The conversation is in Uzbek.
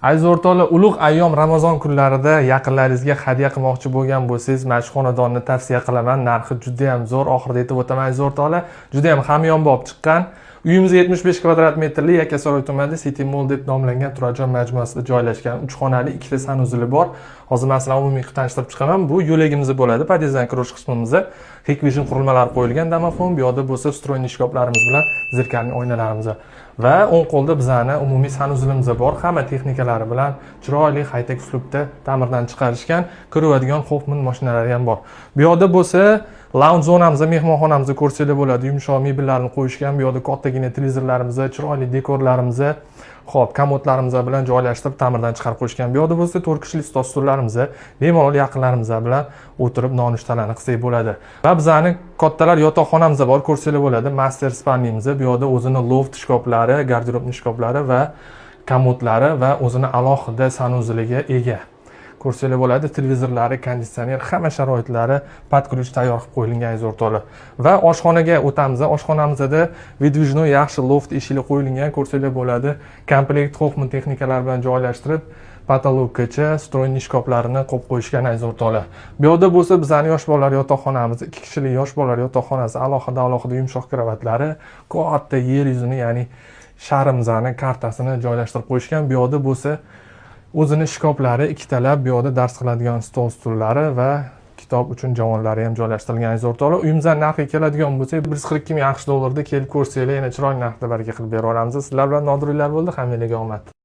Aziz o'rtoqlar, ulug' ayyom Ramazon kunlarida yaqinlaringizga hadya qilmoqchi bo'lgan bo'lsangiz, mana shu xonadonni tavsiya qilaman. Narxi juda ham zo'r. Oxirida aytib o'taman aziz o'rtoqlar. Juda ham hamyonbop chiqqan. Uyimiz 75 kvadrat metrli Yakkasaroy tumanida City Mall deb nomlangan turar joy majmuasida joylashgan. 3 xonali, 2 ta sanuzli bor. Hozir men sizlarga umumiy tanishtirib chiqaman. Bu yo'lagimiz bo'ladi. Podyezddan kirish qismimizda Hikvision qurilmalari qo'yilgan domofon, bu yoqda bo'lsa stroyniy shkaflarimiz bilan zirkalli oynalarimiz va o'ng qo'lda bizani umumiy sanuzlimiz bor. Hamma texnikalari bilan chiroyli high-tech uslubda ta'mirdan chiqarishgan, ko'radigan Hoffman mashinalari ham bor. Bu yoqda bo'lsa lounge zonamizda, mehmonxonamizda ko'rsanglar bo'ladi. Yumshoq mebellarni qo'yishgan. Bu yoqda kattagina televizorlarimiz, chiroyli dekorlarimiz, xo'p, komodlarimiz bilan joylashtirib ta'mirdan chiqarib qo'yishgan. Bu yoqda bo'lsa 4 kishilik stol stullarimiz, bemalol yaqinlarimiz bilan o'tirib nonushtalarni qilsak bo'ladi. Va bizning kattalar yotoqxonamiz bor, ko'rsanglar bo'ladi. Master spalnimiz, bu yoqda o'zini loft shkaflari, garderobni shkaflari va komodlari va o'zini alohida sanuzliga ega. Ko'rsanglar bo'ladi, televizorlari, konditsioner, hamma sharoitlari podключ tayyor qilib qo'yilgan aziz o'rtoqlar. Va oshxonaga o'tamiz. Oshxonamizda vidvijnoy yaxshi loft eshigi qo'yilgan, ko'rsanglar bo'ladi. Komplekt Hoffman texnikalar bilan joylashtirib, patologgacha stroyniy shkaflarini qo'yib qo'yishgan aziz o'rtoqlar. Bu yoqda bo'lsa bizning yosh bolalar yotoqxonamiz, 2 kishilik yosh bolalar yotoqxonasi, alohida yumshoq kravatlari, katta yer yuzini, ya'ni sharimizning kartasini joylashtirib qo'yishgan. Bu yoqda bo'lsa o'zini shkaflari ikkitalab, bu yoqda dars qiladigan stol stullari va kitob uchun javonlari ham joylashtirilgan aziz o'rtoqlar. Uyimizdan narxiga keladigan bo'lsak, 142 ming AQSh dollarida kelib ko'rsanglar, yana chiroyli narxda baraka qilib bera olamiz. Sizlar bilan Nodirlar bo'ldi. Hammalarga omad.